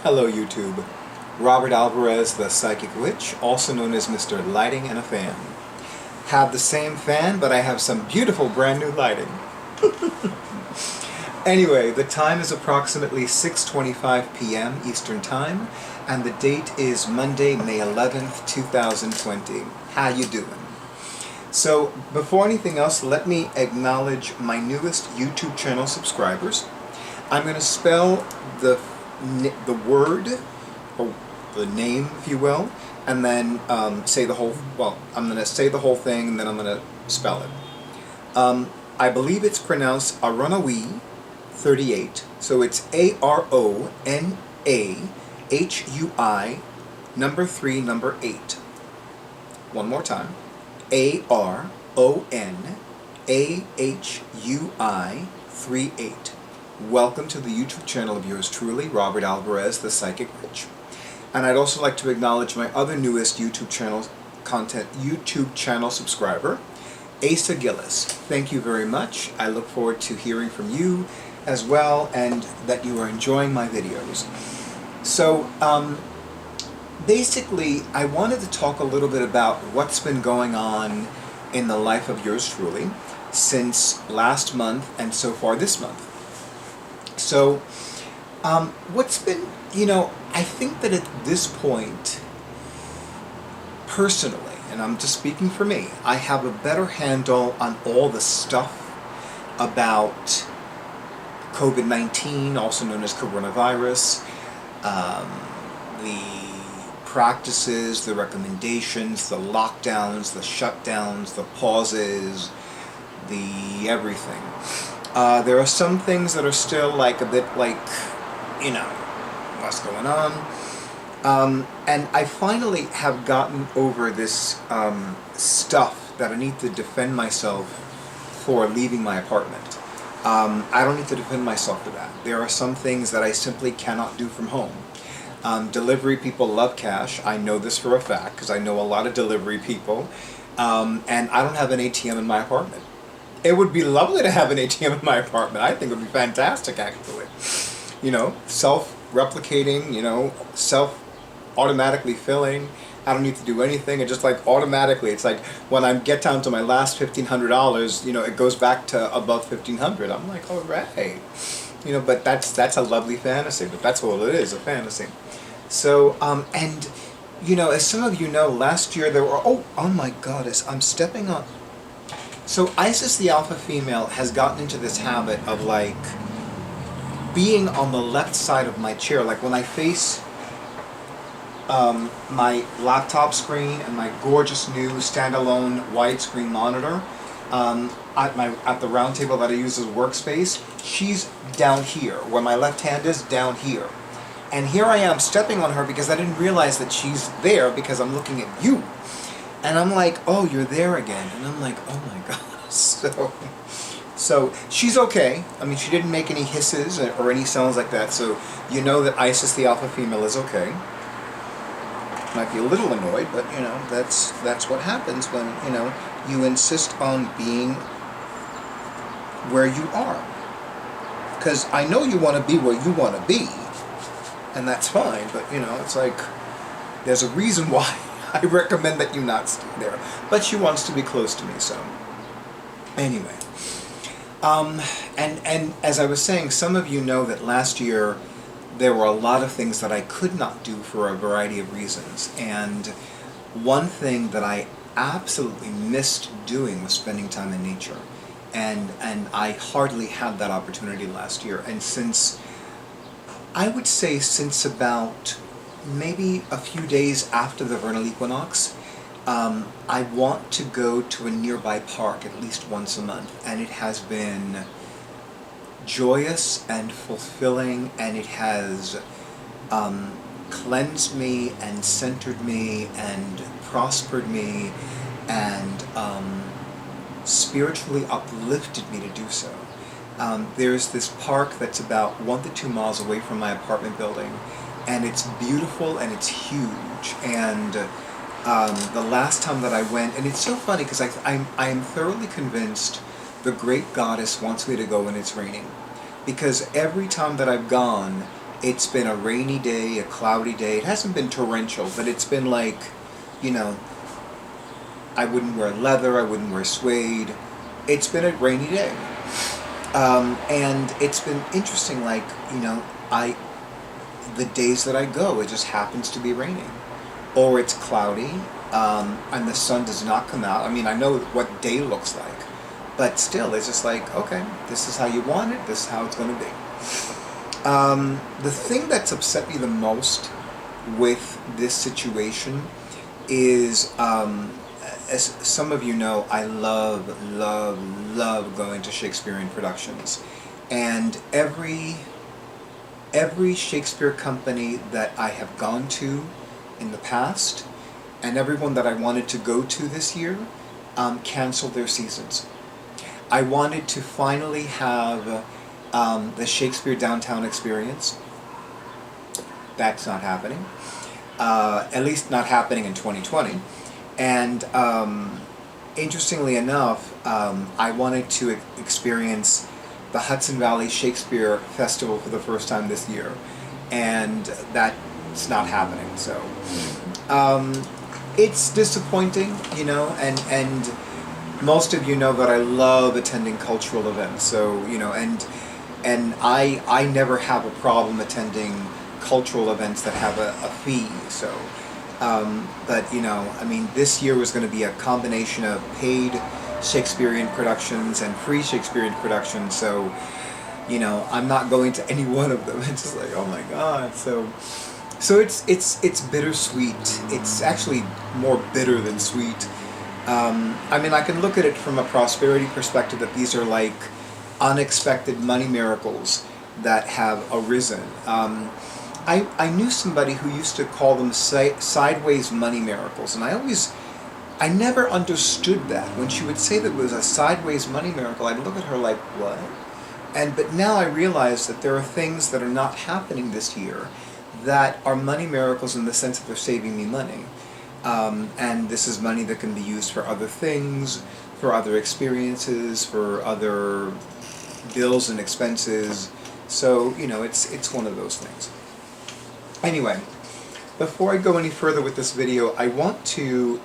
Hello YouTube. Robert Alvarez, the Psychic Witch, also known as Mr. Lighting and a Fan. Have the same fan, but I have some beautiful brand new lighting. Anyway, the time is approximately 6:25 p.m. Eastern Time, and the date is Monday, May 11th, 2020. How you doing? So, before anything else, let me acknowledge my newest YouTube channel subscribers. I'm going to spell the word, or the name, if you will, and then say the whole, well, I'm going to say the whole thing, and then I'm going to spell it. I believe it's pronounced Aronahui 38, so it's A-R-O-N-A-H-U-I, number 3, number 8. One more time. A-R-O-N-A-H-U-I 38. Welcome to the YouTube channel of yours truly, Robert Alvarez, the Psychic Witch. And I'd also like to acknowledge my other newest YouTube channel subscriber, Asa Gillis. Thank you very much. I look forward to hearing from you as well, and that you are enjoying my videos. So, basically, I wanted to talk a little bit about what's been going on in the life of yours truly since last month and so far this month. So, what's been, I think that at this point, personally, and I'm just speaking for me, I have a better handle on all the stuff about COVID-19, also known as coronavirus, the practices, the recommendations, the lockdowns, the shutdowns, the pauses, the everything. There are some things that are still like a bit like, what's going on? And I finally have gotten over this stuff that I need to defend myself for leaving my apartment. I don't need to defend myself for that. There are some things that I simply cannot do from home. Delivery people love cash. I know this for a fact because I know a lot of delivery people. And I don't have an ATM in my apartment. It would be lovely to have an ATM in my apartment. I think it would be fantastic, actually. Self-replicating, self-automatically filling. I don't need to do anything. It just like automatically. It's like when I get down to my last $1,500, it goes back to above $1,500. I'm like, all right. But that's a lovely fantasy. But that's all it is, a fantasy. So, and, as some of you know, last year there were, oh my goddess, I'm stepping on. So Isis the alpha female has gotten into this habit of like being on the left side of my chair. Like when I face my laptop screen and my gorgeous new standalone widescreen monitor at the round table that I use as workspace, she's down here, where my left hand is down here. And here I am stepping on her because I didn't realize that she's there because I'm looking at you. And I'm like, oh, you're there again. And I'm like, oh my God. So she's okay. I mean, she didn't make any hisses or any sounds like that. So you know that Isis the alpha female is okay. Might be a little annoyed, but that's what happens when you insist on being where you are. Because I know you want to be where you want to be, and that's fine. But it's like there's a reason why I recommend that you not stay there. But she wants to be close to me, so anyway. And as I was saying, some of you know that last year there were a lot of things that I could not do for a variety of reasons. And one thing that I absolutely missed doing was spending time in nature. And I hardly had that opportunity last year. And I would say since about maybe a few days after the vernal equinox, I want to go to a nearby park at least once a month, and it has been joyous and fulfilling, and it has cleansed me and centered me and prospered me and spiritually uplifted me to do so. There's this park that's about 1 to 2 miles away from my apartment building, and it's beautiful and it's huge. And the last time that I went, and it's so funny because I am thoroughly convinced the great goddess wants me to go when it's raining. Because every time that I've gone, It's been a rainy day, a cloudy day. It hasn't been torrential, but it's been like, you know, I wouldn't wear leather, I wouldn't wear suede. It's been a rainy day. And it's been interesting, like, you know, the days that I go, it just happens to be raining. Or it's cloudy, and the sun does not come out. I mean, I know what day looks like, but still, it's just like, okay, this is how you want it, this is how it's going to be. The thing that's upset me the most with this situation is, as some of you know, I love going to Shakespearean productions. And every Shakespeare company that I have gone to in the past, and everyone that I wanted to go to this year, canceled their seasons. I wanted to finally have the Shakespeare Downtown experience. That's not happening. At least not happening in 2020. And interestingly enough, I wanted to experience the Hudson Valley Shakespeare Festival for the first time this year, and that's not happening. So it's disappointing, you know, and most of you know that I love attending cultural events. So, you know, and I never have a problem attending cultural events that have a fee. So, but you know, I mean, this year was going to be a combination of paid Shakespearean productions and free Shakespearean productions. So, you know, I'm not going to any one of them. It's just like, oh my God. So it's bittersweet. It's actually more bitter than sweet. I mean, I can look at it from a prosperity perspective that these are like unexpected money miracles that have arisen. I knew somebody who used to call them sideways money miracles, and I never understood that. When she would say that it was a sideways money miracle, I'd look at her like, what? But now I realize that there are things that are not happening this year that are money miracles in the sense that they're saving me money. And this is money that can be used for other things, for other experiences, for other bills and expenses. So, you know, it's one of those things. Anyway, before I go any further with this video, I want to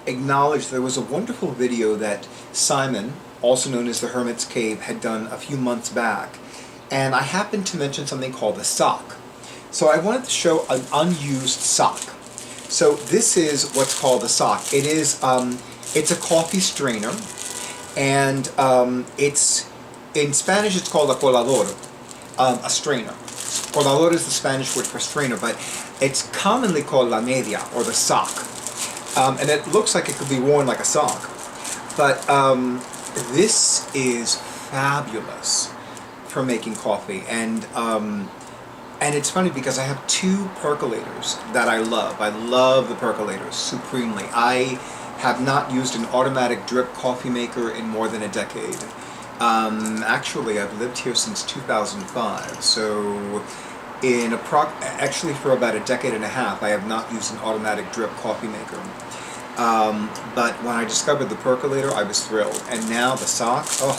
acknowledge there was a wonderful video that Simon, also known as the Hermit's Cave, had done a few months back, and I happened to mention something called a sock. So I wanted to show an unused sock. So this is what's called a sock. It is it's a coffee strainer, and it's in Spanish it's called a colador, a strainer. Colador is the Spanish word for strainer, but it's commonly called la media, or the sock. And it looks like it could be worn like a sock. But this is fabulous for making coffee. And it's funny because I have two percolators that I love. I love the percolators supremely. I have not used an automatic drip coffee maker in more than a decade. Actually, I've lived here since 2005, so actually for about a decade and a half, I have not used an automatic drip coffee maker. But when I discovered the percolator, I was thrilled. And now the sock, oh,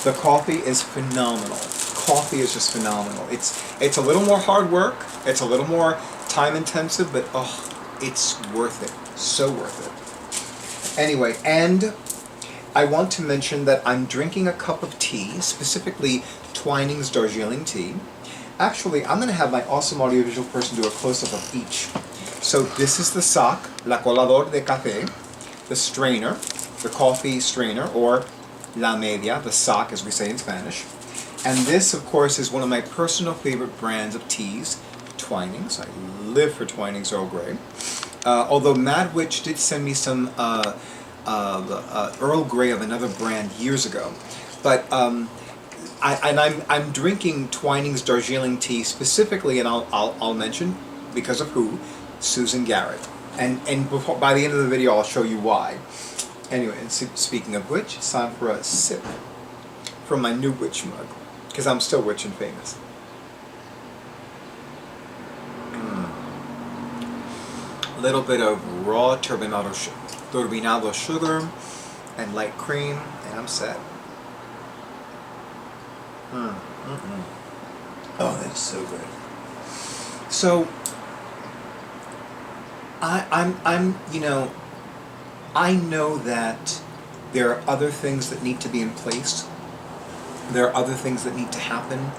the coffee is phenomenal. Coffee is just phenomenal. It's a little more hard work, it's a little more time intensive, but oh, it's worth it. So worth it. Anyway, and I want to mention that I'm drinking a cup of tea, specifically Twining's Darjeeling tea. Actually, I'm going to have my awesome audiovisual person do a close-up of each. So this is the sock, la colador de café, the strainer, the coffee strainer, or la media, the sock as we say in Spanish. And this, of course, is one of my personal favorite brands of teas, Twinings. I live for Twinings Earl Grey. Although Mad Witch did send me some Earl Grey of another brand years ago. But I'm drinking Twinings Darjeeling tea specifically, and I'll mention because of who, Susan Garrett. And by the end of the video, I'll show you why. Anyway, and speaking of which, it's time for a sip from my new witch mug, because I'm still rich and famous. A little bit of raw turbinado sugar and light cream, and I'm set. Mm-mm. Oh, that's so good. So I know that there are other things that need to be in place. There are other things that need to happen.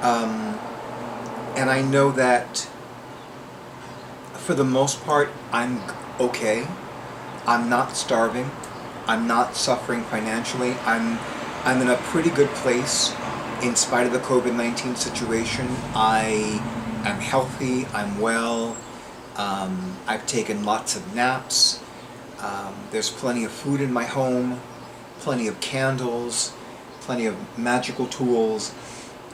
Um, and I know that for the most part, I'm okay. I'm not starving. I'm not suffering financially. I'm in a pretty good place in spite of the COVID-19 situation. I am healthy. I'm well. I've taken lots of naps. There's plenty of food in my home, plenty of candles, plenty of magical tools.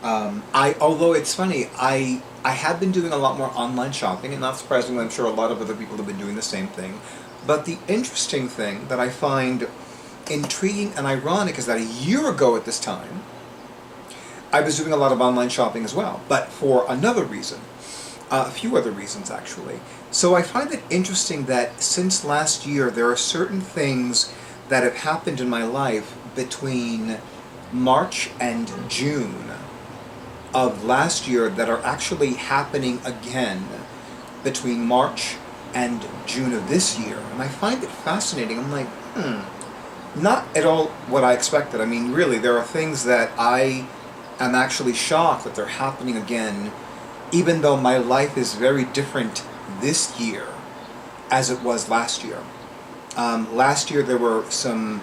Although it's funny, I have been doing a lot more online shopping, and not surprisingly, I'm sure a lot of other people have been doing the same thing. But the interesting thing that I find intriguing and ironic is that a year ago at this time, I was doing a lot of online shopping as well, but for another reason. A few other reasons, actually. So I find it interesting that since last year, there are certain things that have happened in my life between March and June of last year that are actually happening again between March and June of this year. And I find it fascinating. I'm like, not at all what I expected. I mean, really, there are things that I am actually shocked that they're happening again, even though my life is very different this year as it was last year. Last year there were some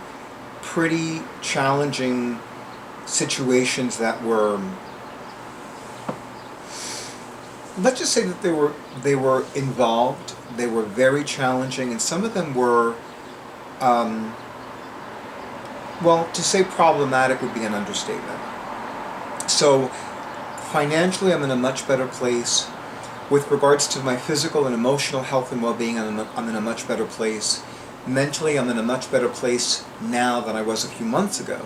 pretty challenging situations that were, let's just say that they were involved. They were very challenging, and some of them were, well, to say problematic would be an understatement. So financially, I'm in a much better place. With regards to my physical and emotional health and well-being, I'm in a much better place. Mentally, I'm in a much better place now than I was a few months ago.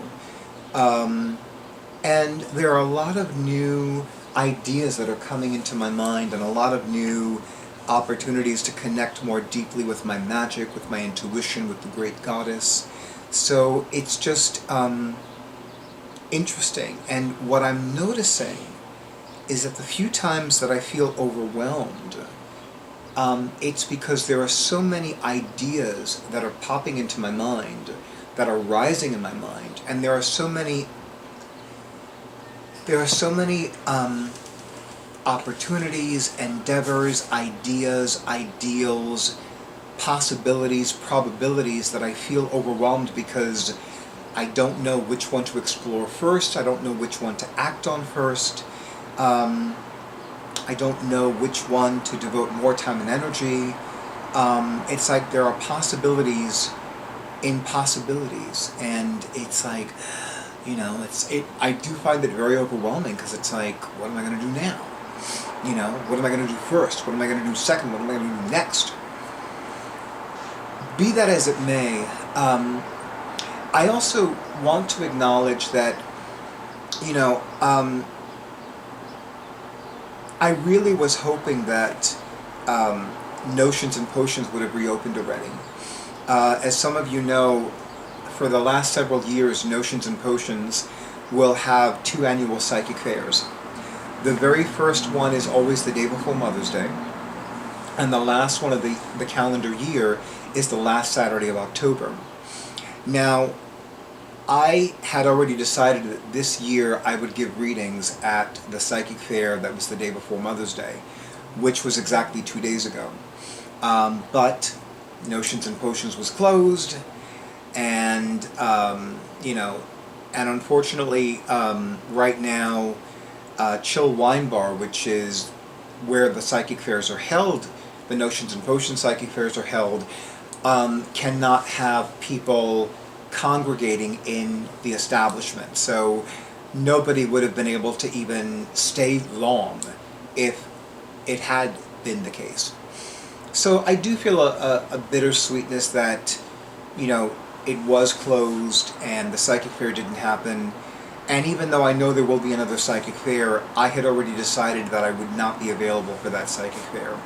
And there are a lot of new ideas that are coming into my mind, and a lot of new opportunities to connect more deeply with my magic, with my intuition, with the great goddess. So it's just interesting. And what I'm noticing is that the few times that I feel overwhelmed, it's because there are so many ideas that are popping into my mind, that are rising in my mind, and there are so many opportunities, endeavors, ideas, ideals, possibilities, probabilities that I feel overwhelmed because I don't know which one to explore first. I don't know which one to act on first. I don't know which one to devote more time and energy. It's like there are possibilities in possibilities, and it's like, I do find it very overwhelming because it's like, what am I going to do now? What am I going to do first? What am I going to do second? What am I going to do next? Be that as it may, I also want to acknowledge that, I really was hoping that Notions and Potions would have reopened already. As some of you know, for the last several years, Notions and Potions will have 2 annual psychic fairs. The very first one is always the day before Mother's Day, and the last one of the calendar year is the last Saturday of October. Now, I had already decided that this year I would give readings at the psychic fair that was the day before Mother's Day, which was exactly 2 days ago. But Notions and Potions was closed, and and unfortunately, right now, Chill Wine Bar, which is where the psychic fairs are held, the Notions and Potions psychic fairs are held, cannot have people congregating in the establishment. So nobody would have been able to even stay long if it had been the case. So I do feel a bittersweetness that, it was closed and the psychic fair didn't happen. And even though I know there will be another psychic fair, I had already decided that I would not be available for that psychic fair.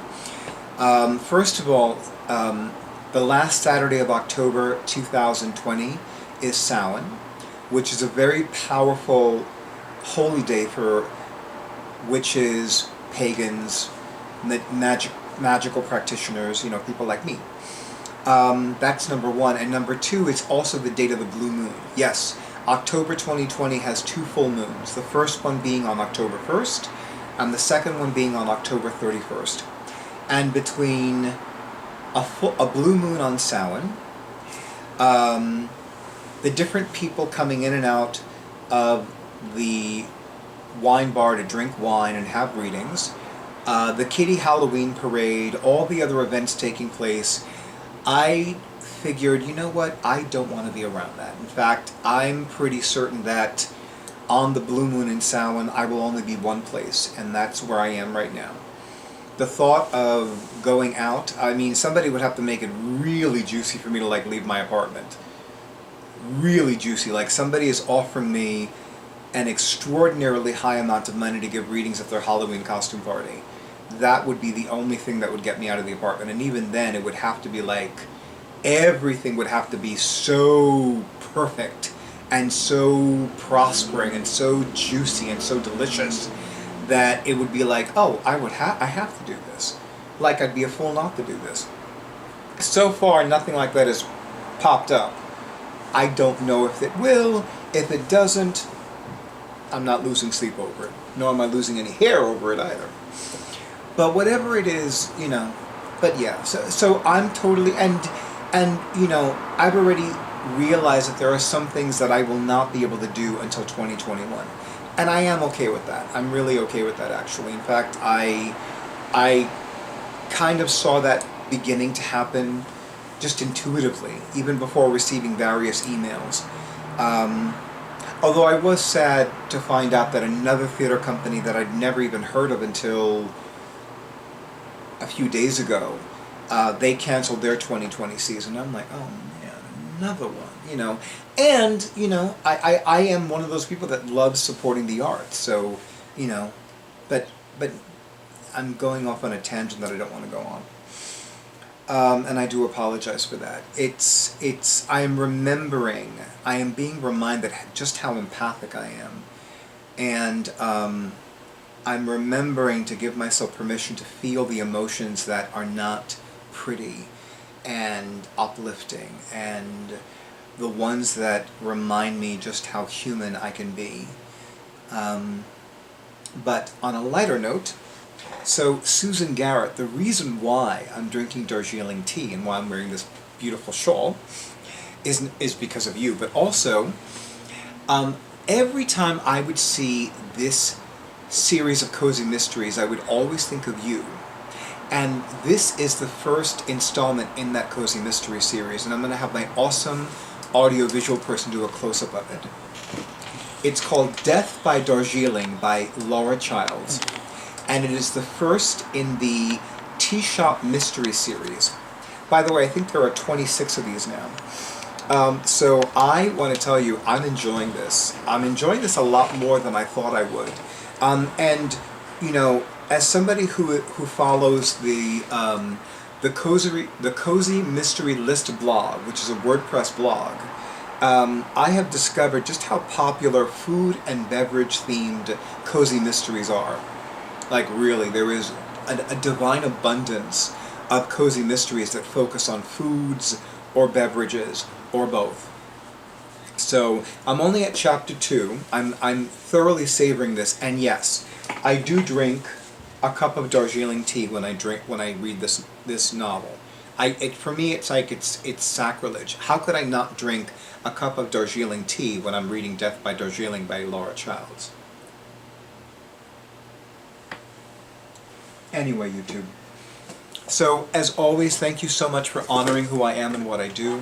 First of all, the last Saturday of October 2020 is Samhain, which is a very powerful holy day for witches, pagans, magical practitioners, people like me. That's number one. And number two, it's also the date of the blue moon. Yes, October 2020 has 2 full moons. The first one being on October 1st, and the second one being on October 31st. And between a blue moon on Samhain, the different people coming in and out of the wine bar to drink wine and have readings, the Kitty Halloween parade, all the other events taking place, I figured, you know what, I don't want to be around that. In fact, I'm pretty certain that on the blue moon in Samhain, I will only be one place, and that's where I am right now. The thought of going out, I mean, somebody would have to make it really juicy for me to leave my apartment. Really juicy, like somebody is offering me an extraordinarily high amount of money to give readings at their Halloween costume party. That would be the only thing that would get me out of the apartment, and even then it would have to be everything would have to be so perfect and so prospering and so juicy and so delicious that it would be oh, I have to do this. I'd be a fool not to do this. So far, nothing like that has popped up. I don't know if it will. If it doesn't, I'm not losing sleep over it. Nor am I losing any hair over it either. But whatever it is, but yeah, so I'm totally, and I've already realized that there are some things that I will not be able to do until 2021. And I am okay with that. I'm really okay with that, actually. In fact, I kind of saw that beginning to happen just intuitively, even before receiving various emails. Although I was sad to find out that another theater company that I'd never even heard of until a few days ago, they canceled their 2020 season. I'm like, oh man, another one, And, I am one of those people that loves supporting the arts, so, but I'm going off on a tangent that I don't want to go on. And I do apologize for that. I am being reminded just how empathic I am. And I'm remembering to give myself permission to feel the emotions that are not pretty and uplifting, and the ones that remind me just how human I can be. But on a lighter note, so Susan Garrett, the reason why I'm drinking Darjeeling tea and why I'm wearing this beautiful shawl is because of you, but also every time I would see this series of cozy mysteries, I would always think of you. And this is the first installment in that cozy mystery series, and I'm going to have my awesome audiovisual person do a close-up of it. It's called Death by Darjeeling by Laura Childs, and it is the first in the Tea Shop Mystery series. By the way, I think there are 26 of these now. So I want to tell you, I'm enjoying this. I'm enjoying this a lot more than I thought I would. And, as somebody who follows the Cozy Mystery List blog, which is a WordPress blog, I have discovered just how popular food and beverage themed cozy mysteries are. Really, there is a divine abundance of cozy mysteries that focus on foods or beverages or both. So I'm only at chapter 2. I'm thoroughly savoring this, and yes, I do drink a cup of Darjeeling tea when I read this novel. For me, it's sacrilege. How could I not drink a cup of Darjeeling tea when I'm reading Death by Darjeeling by Laura Childs? Anyway, YouTube. So, as always, thank you so much for honoring who I am and what I do.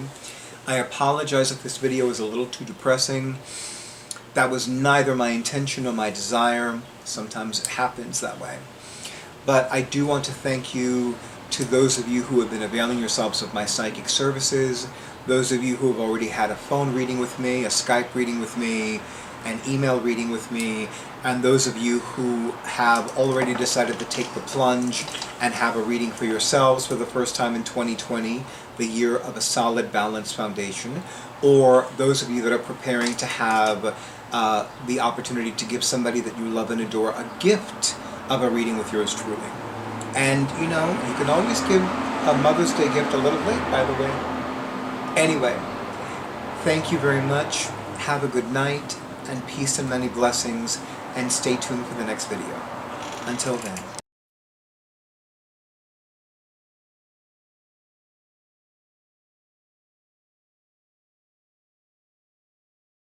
I apologize if this video is a little too depressing. That was neither my intention nor my desire. Sometimes it happens that way. But I do want to thank you to those of you who have been availing yourselves of my psychic services, those of you who have already had a phone reading with me, a Skype reading with me, an email reading with me, and those of you who have already decided to take the plunge and have a reading for yourselves for the first time in 2020, the year of a solid, balanced foundation, or those of you that are preparing to have the opportunity to give somebody that you love and adore a gift of a reading with yours truly. And, you know, you can always give a Mother's Day gift a little late, by the way. Anyway, thank you very much. Have a good night, and peace and many blessings, and stay tuned for the next video. Until then.